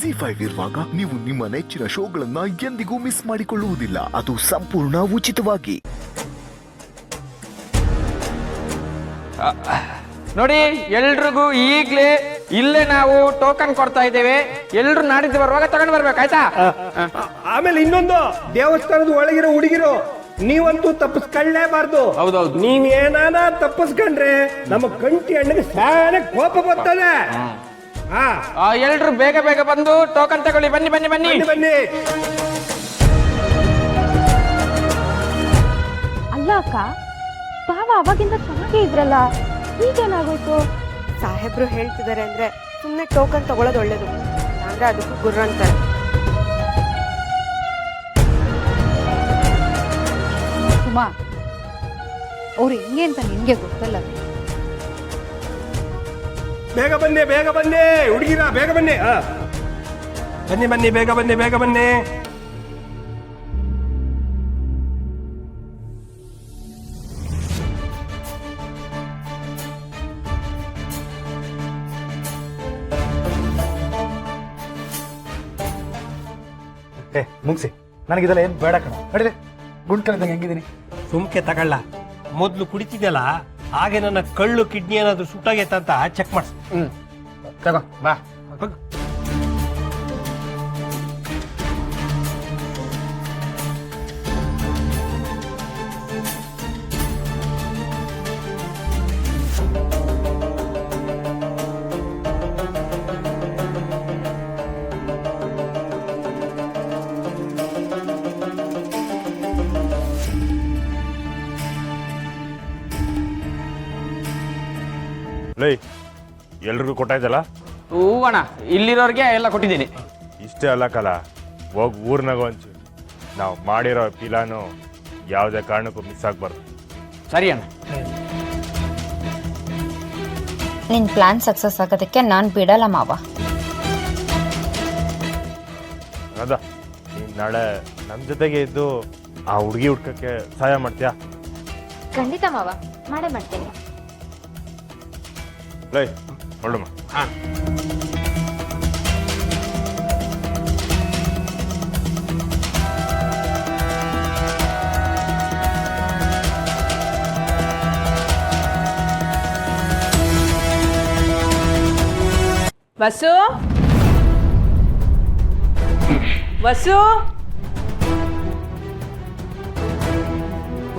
ಜಿ5 ಇರುವಾಗ ನೀವು ನಿಮ್ಮ ನೆಚ್ಚಿನ ಶೋಗಳನ್ನ ಎಂದಿಗೂ ಮಿಸ್ ಮಾಡಿಕೊಳ್ಳುವುದಿಲ್ಲ. ಅದು ಸಂಪೂರ್ಣ ಉಚಿತವಾಗಿ. ನೋಡಿ, ಎಲ್ರಿಗೂ ಈಗ್ಲೇ ಇಲ್ಲೇ ನಾವು ಟೋಕನ್ ಕೊಡ್ತಾ ಇದ್ದೇವೆ. ಎಲ್ರು ನಾಡಿದ್ದು ಬರುವಾಗ ತಗೊಂಡು ಬರ್ಬೇಕಾಯ್ತಾ? ಆಮೇಲೆ ಇನ್ನೊಂದು, ದೇವಸ್ಥಾನದ ಒಳಗಿರೋ ಹುಡುಗಿರು ನೀವಂತೂ ತಪ್ಪಿಸ್ಕೊಳ್ಳೇಬಾರ್ದು. ಹೌದೌದು. ನೀವೇನಾನ ತಪ್ಪಿಸ್ಕೊಂಡ್ರೆ ನಮ್ಮ ಕಂಟಿ ಅಣ್ಣಗೆ ಸಾನೆ ಕೋಪ ಬರ್ತದೆ. ಎಲ್ರು ಬೇಗ ಬೇಗ ಬಂದು ಟೋಕನ್ ತಗೊಳ್ಳಿ. ಬನ್ನಿ ಬನ್ನಿ ಬನ್ನಿ ಬನ್ನಿ. ಅಲ್ಲ ಅಕ್ಕ, ಬಾವ ಅವಾಗಿಂದ ಚೆನ್ನಾಗೇ ಇದ್ರಲ್ಲ, ಈಗೇನಾಗೋಯ್ತು? ಸಾಹೇಬ್ರು ಹೇಳ್ತಿದ್ದಾರೆ ಅಂದ್ರೆ ಸುಮ್ಮನೆ ಟೋಕನ್ ತಗೊಳ್ಳೋದು ಒಳ್ಳೇದು, ಅಂದ್ರೆ ಅದಕ್ಕೂ ಗುರ್ರ ಅಂತಾರೆ. ಸುಮಾ, ಅವ್ರು ಹೆಂಗೆ ಅಂತ ನಿನ್ಗೆ ಗೊತ್ತಲ್ಲ. ಬೇಗ ಬನ್ನಿ, ಬೇಗ ಬನ್ನಿ ಹುಡುಗಿರ, ಬೇಗ ಬನ್ನಿ. ಬನ್ನಿ ಬನ್ನಿ, ಬೇಗ ಬನ್ನಿ, ಬೇಗ ಬನ್ನಿ. ಮುಗಿಸಿ, ನನಗಿದೆಲ್ಲ ಏನು ಬೇಡ ಕಣ. ನಡಿದೆ, ಗುಂಡ್ಕಂದಂಗೆ ಹೆಂಗಿದ್ದೀನಿ? ಸುಮ್ಕೆ ತಗೊಳ್ಳ. ಮೊದ್ಲು ಕುಡಿತಿದ್ದಲ್ಲ, ಹಾಗೆ ನನ್ನ ಕಳ್ಳು ಕಿಡ್ನಿ ಏನಾದ್ರು ಸುಟ್ಟಾಗೈತ ಅಂತ ಚೆಕ್ ಮಾಡಿಸ್. ತಗೋ ಬಾ. ಲೈ, ಎಲ್ರಿಗೂ ಕೊಟ್ಟಾಯ್ತಲ್ಲ? ಹೂವಣ, ಇಲ್ಲಿರೋರ್ಗೆ ಎಲ್ಲ ಕೊಟ್ಟಿದ್ದೀನಿ. ಇಷ್ಟೇ ಅಲ್ಲ ಕಲ, ಹೋಗಿ ಊರ್ನಾಗ ಹಂಚು. ನಾವು ಮಾಡಿರೋ ಪಿಲಾನು ಯಾವುದೇ ಕಾರಣಕ್ಕೂ ಮಿಸ್ ಆಗಬಾರ್ದು. ಸರಿ ಅಣ್ಣ. ನಿನ್ನ ಪ್ಲಾನ್ ಸಕ್ಸಸ್ ಆಗೋದಕ್ಕೆ ನಾನು ಬಿಡಲ್ಲ ಮಾವ. ಅದ ನೀನು ನಾಳೆ ನಮ್ಮ ಜೊತೆಗೆ ಇದ್ದು ಆ ಹುಡುಗಿ ಹುಡ್ಕಕ್ಕೆ ಸಹಾಯ ಮಾಡ್ತೀಯಾ? ಖಂಡಿತ ಮಾವ, ಮಾಡೇ ಮಾಡ್ತೀನಿ. ಲೈ, ಹೊರಡಮ್ಮ. ವಸು, ವಸು,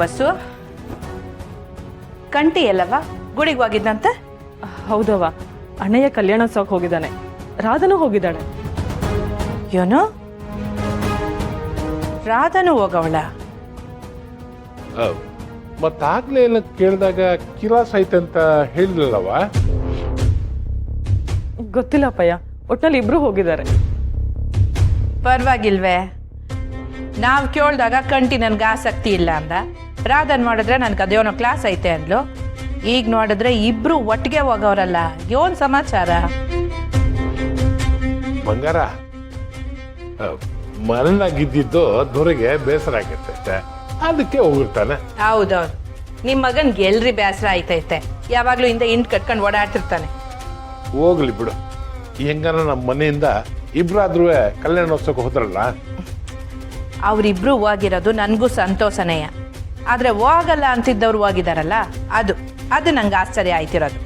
ವಸು, ಕಂಟಿ ಎಲ್ಲವ ಗುಡಿಗೆ ಹೋಗಿದ್ದಂತೆ? ಹೌದವ್ವ, ಅಣ್ಣಯ್ಯ ಕಲ್ಯಾಣೋತ್ಸವಕ್ಕೆ ಹೋಗಿದ್ದಾನೆ. ರಾಧನೂ ಹೋಗಿದ್ದಾಳೆ. ಏನು, ರಾಧನೂ ಹೋಗವಳ? ಮತ್ತಾಗ್ಲೇ ಎಲ್ಲ ಕೇಳಿದಾಗ ಕಿಲಾಸ್ ಐತಂತ ಹೇಳಿದ್ರಲ್ಲವ? ಗೊತ್ತಿಲ್ಲಪ್ಪಯ್ಯ, ಒಟ್ನಲ್ಲಿ ಇಬ್ರು ಹೋಗಿದ್ದಾರೆ. ಪರವಾಗಿಲ್ವೇ? ನಾವು ಕೇಳಿದಾಗ ಕಂಟಿ ನನ್ಗೆ ಆಸಕ್ತಿ ಇಲ್ಲ ಅಂದ. ರಾಧನ್ ಮಾಡಿದ್ರೆ ನನ್ಗೆ ಅದೇನೋ ಕ್ಲಾಸ್ ಐತೆ ಅಂದ್ಲು. ಈಗ ನೋಡಿದ್ರೆ ಇಬ್ರು ಒಟ್ಟಿಗೆ ಹೋಗವ್ರಲ್ಲ, ಏನ್ ಸಮಾಚಾರ? ಬಂಗಾರ, ಮನೆಯಾಗಿದ್ದು ದೊರೆಗೆ ಬೇಸರ ಆಗೈತೆ, ಅದಕ್ಕೆ ಹೋಗಿರ್ತಾನೆ. ಹೌದೌದು, ನಿಮ್ ಮಗನ್ಗೆ ಎಲ್ರಿ ಬೇಸರ ಆಯ್ತೈತೆ. ಯಾವಾಗ್ಲೂ ಇಂದ ಇಂಟ್ ಕಟ್ಕೊಂಡು ಓಡಾಡ್ತಿರ್ತಾನೆ. ಹೋಗ್ಲಿ ಬಿಡು. ಹೆಂಗಾರ ನಮ್ಮ ಮನೆಯಿಂದ ಇಬ್ರಾದ್ರೂ ಕಲ್ಯಾಣೋತ್ಸವಕ್ಕೆ ಹೋದ್ರಲ್ಲ. ಅವ್ರಿಬ್ರು ಹೋಗಿರೋದು ನನಗೂ ಸಂತೋಷನೇಯ. ಆದ್ರೆ ಹೋಗಲ್ಲ ಅಂತಿದ್ದವ್ರು ಹೋಗಿದಾರಲ್ಲ, ಅದು ನಂಗೆ ಆಶ್ಚರ್ಯ ಆಯ್ತಿರೋದು.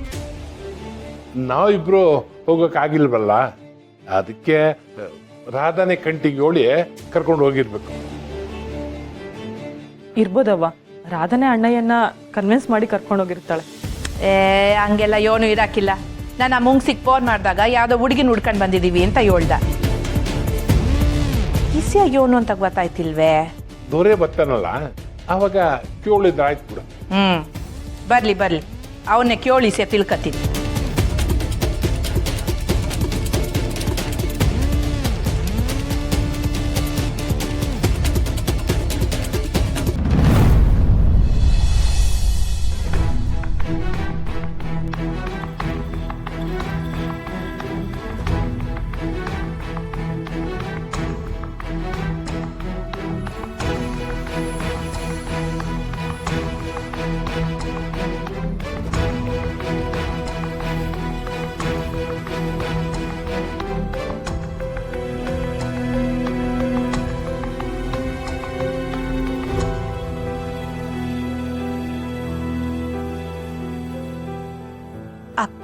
ನಾವಿಬ್ರು ಹೋಗೋಕ್ಕಾಗಿಲ್ವಲ್ಲ, ಅದಕ್ಕೆ ರಾಧಾನೆ ಕಂಟಿಗೆ ಹೇಳಿ ಕರ್ಕೊಂಡು ಹೋಗಿರ್ಬೇಕು. ಇರ್ಬೋದವ್ವ, ರಾಧನೆ ಅಣ್ಣಯ್ಯನ ಕನ್ವಿನ್ಸ್ ಮಾಡಿ ಕರ್ಕೊಂಡು ಹೋಗಿರ್ತಾಳೆ. ಹಂಗೆಲ್ಲ ಏನು ಇರಾಕಿಲ್ಲ. ನಾನು ಆ ಮುಂಗ್ಸಿಗೆ ಫೋನ್ ಮಾಡಿದಾಗ ಯಾವುದೋ ಹುಡುಗಿನ ಹುಡ್ಕೊಂಡು ಬಂದಿದ್ದೀವಿ ಅಂತ ಹೇಳ್ದ. ಇಸ್ಯ ಏನು ಅಂತ ಗೊತ್ತಾಯ್ತಿಲ್ವೇ? ದೊರೆ ಬರ್ತಾನಲ್ಲ, ಅವಾಗ ಕೇಳಿದ್ರೆ ಆಯ್ತು ಬಿಡು. ಬರ್ಲಿ ಅವನ್ನೇ ಕೇಳಿಸಿ ತಿಳ್ಕತೀನಿ.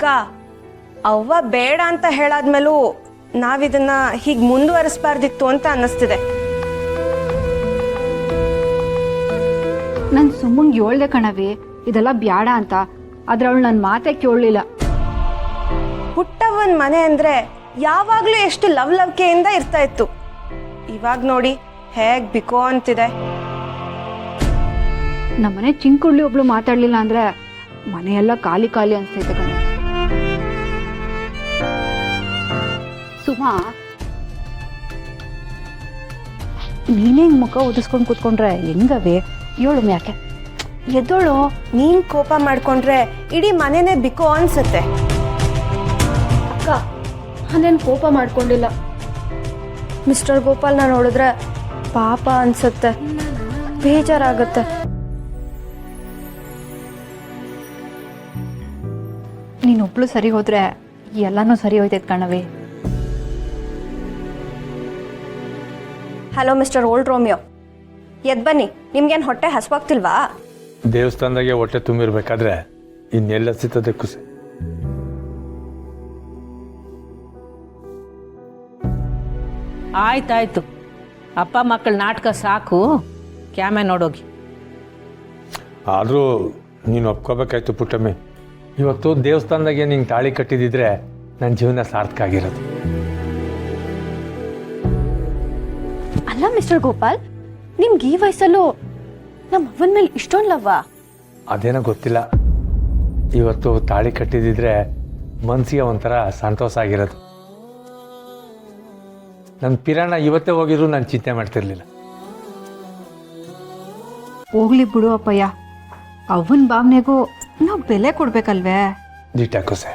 ಅಕ್ಕ ಅವ್ವ ಬೇಡ ಅಂತ ಹೇಳಾದ್ಮೇಲೂ ನಾವಿದನ್ನ ಹೀಗೆ ಮುಂದುವರಿಸಬಾರ್ದಿತ್ತು ಅಂತ ಅನ್ನಿಸ್ತಿದೆ. ನಾನು ಸುಮ್ಮಂಗೆ ಹೇಳ್ದೆ ಕಣವಿ ಇದೆಲ್ಲ ಬ್ಯಾಡ ಅಂತ, ಆದ್ರೆ ಅವಳು ನನ್ನ ಮಾತೇ ಕೇಳಲಿಲ್ಲ. ಪುಟ್ಟವನ್ ಮನೆ ಅಂದ್ರೆ ಯಾವಾಗ್ಲೂ ಎಷ್ಟು ಲವ್ಲವಿಕೆಯಿಂದ ಇರ್ತಾ ಇತ್ತು. ಇವಾಗ ನೋಡಿ ಹೇಗ್ ಬಿಕೋ ಅಂತಿದೆ. ನಮ್ಮನೆ ಚಿಂಕುಳ್ಳಿ ಒಬ್ಳು ಮಾತಾಡ್ಲಿಲ್ಲ ಅಂದ್ರೆ ಮನೆಯೆಲ್ಲ ಖಾಲಿ ಖಾಲಿ ಅನ್ಸ್ತೈತೆ ಕಣ. ಸುಮಾ, ನೀನೇ ಮುಖ ಉದಿಸ್ಕೊಂಡು ಕೂತ್ಕೊಂಡ್ರೆ ಹೆಂಗವೇ? ಹೇಳು ಯಾಕೆ ಎದ್ದೋಳು. ನೀನ್ ಕೋಪ ಮಾಡ್ಕೊಂಡ್ರೆ ಇಡೀ ಮನೆನೇ ಬಿಕೋ ಅನ್ಸುತ್ತೆ. ಅಕ್ಕ, ನಾನೇನು ಕೋಪ ಮಾಡ್ಕೊಂಡಿಲ್ಲ. ಮಿಸ್ಟರ್ ಗೋಪಾಲ್ನ ನೋಡಿದ್ರೆ ಪಾಪ ಅನ್ಸುತ್ತೆ, ಬೇಜಾರಾಗುತ್ತೆ. ನೀನೊಬ್ಳು ಸರಿ ಹೋದ್ರೆ ಎಲ್ಲಾನು ಸರಿ ಹೋಯ್ತೈತೆ ಕಣವಿ. ಹಲೋ ಮಿಸ್ಟರ್ ಓಲ್ಡ್ ರೋಮಿಯೋ, ಎದ್ ಬನ್ನಿ. ನಿಮ್ಗೇನು ಹೊಟ್ಟೆ ಹಸ್ವಾಗ್ತಿಲ್ವಾ? ದೇವಸ್ಥಾನದಾಗೆ ಹೊಟ್ಟೆ ತುಂಬಿರ್ಬೇಕಾದ್ರೆ ಇನ್ನೆಲ್ಲ ಸಿಗ್ತದೆ ಕುಸಿ. ಆಯ್ತಾಯ್ತು, ಅಪ್ಪ ಮಕ್ಕಳ ನಾಟಕ ಸಾಕು, ಕ್ಯಾಮೆ ನೋಡೋಗಿ. ಆದರೂ ನೀನು ಒಪ್ಕೋಬೇಕಾಯ್ತು ಪುಟ್ಟಮ್ಮಿ. ಇವತ್ತು ದೇವಸ್ಥಾನದಾಗೆ ನಿಂಗೆ ತಾಳಿ ಕಟ್ಟಿದಿದ್ರೆ ನನ್ನ ಜೀವನ ಸಾರ್ಥಕ ಆಗಿರೋದು. ಅಲ್ಲ ಮಿಸ್ಟರ್ ಗೋಪಾಲ್, ನಿಮ್ಗೆ ಈ ವಯಸ್ಸಲ್ಲೂ ನಮ್ಮ ಅವ್ವನ ಮೇಲೆ ಇಷ್ಟೊಂದು ಲವ್ವಾ? ಅದೇನೋ ಗೊತ್ತಿಲ್ಲ, ಇವತ್ತು ತಾಳಿ ಕಟ್ಟಿದಿದ್ರೆ ಮನಸ್ಸಿಗೆ ಒಂಥರ ಸಂತೋಷ ಆಗಿರೋದು. ನನ್ನ ಪಿರಾಣ ಇವತ್ತೇ ಹೋಗಿದ್ರು ನಾನು ಚಿಂತೆ ಮಾಡ್ತಿರ್ಲಿಲ್ಲ. ಹೋಗ್ಲಿ ಬಿಡು ಅಪ್ಪಯ್ಯ, ಅವನ ಭಾವನೆಗೂ ನಾವು ಬೆಲೆ ಕೊಡ್ಬೇಕಲ್ವೇ? ದಿಟ್ಟಾಕೋಸೆ,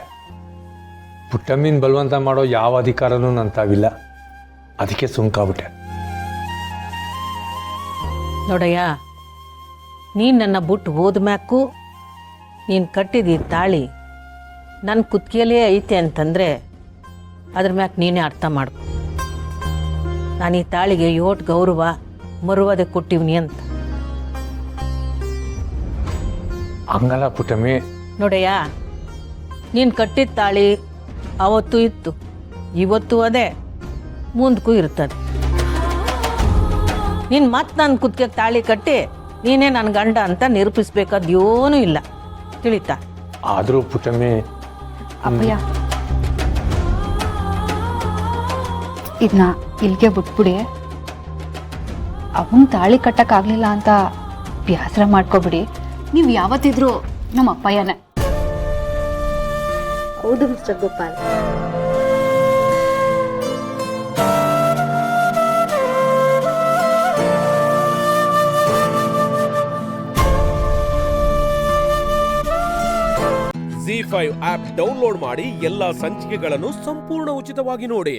ಪುಟ್ಟಮ್ಮಿನ ಬಲವಂತ ಮಾಡೋ ಯಾವ ಅಧಿಕಾರನೂ ನನ್ನ ತಾವಿಲ್ಲ, ಅದಕ್ಕೆ ಸುಮ್ಕಾಗ್ಬಿಟ್ಟೆ. ನೋಡಯ್ಯ, ನೀನು ನನ್ನ ಬಿಟ್ಟು ಹೋದ್ಮ್ಯಾಕು ನೀನು ಕಟ್ಟಿದ ಈ ತಾಳಿ ನನ್ನ ಕುತ್ತಿಗೆಯಲ್ಲೇ ಐತೆ ಅಂತಂದರೆ ಅದ್ರ ಮ್ಯಾಕೆ ನೀನೇ ಅರ್ಥ ಮಾಡ್ಕೊ. ನಾನು ಈ ತಾಳಿಗೆ ಯೋಟ್ ಗೌರವ ಮರುವಾದೆ ಕೊಟ್ಟಿವ್ನಿ ಅಂತ. ಹಂಗಲ್ಲ ಪುಟ್ಟಮ್ಮಿ. ನೋಡಯ್ಯ, ನೀನು ಕಟ್ಟಿದ ತಾಳಿ ಅವತ್ತು ಇತ್ತು, ಇವತ್ತು ಅದೇ, ಮುಂದಕ್ಕೂ ಇರ್ತದೆ. ನೀನು ಮತ್ತೆ ನನ್ನ ಕುತ್ತಿಗೆ ತಾಳಿ ಕಟ್ಟಿ ನೀನೇ ನನ್ನ ಗಂಡ ಅಂತ ನಿರೂಪಿಸ್ಬೇಕಾದ ಏನೂ ಇಲ್ಲ, ತಿಳಿತಾ? ಆದರೂ ಪುಟ್ಟಮ್ಮಿ, ಅಪ್ಪಯ್ಯ ಇದನ್ನ ಇಲ್ಲಿಗೆ ಬಿಟ್ಬಿಡಿ. ಅವನ್ ತಾಳಿ ಕಟ್ಟಕ್ಕಾಗ್ಲಿಲ್ಲ ಅಂತ ಬೇಸರ ಮಾಡ್ಕೊಬಿಡಿ. ನೀವು ಯಾವತ್ತಿದ್ರು ನಮ್ಮ ಅಪ್ಪಯ್ಯನೇ. ಹೌದು mister Gopal. ZEE5 app download ಮಾಡಿ ಎಲ್ಲಾ ಸಂಚಿಕೆಗಳನ್ನು ಸಂಪೂರ್ಣ ಉಚಿತವಾಗಿ ನೋಡಿ.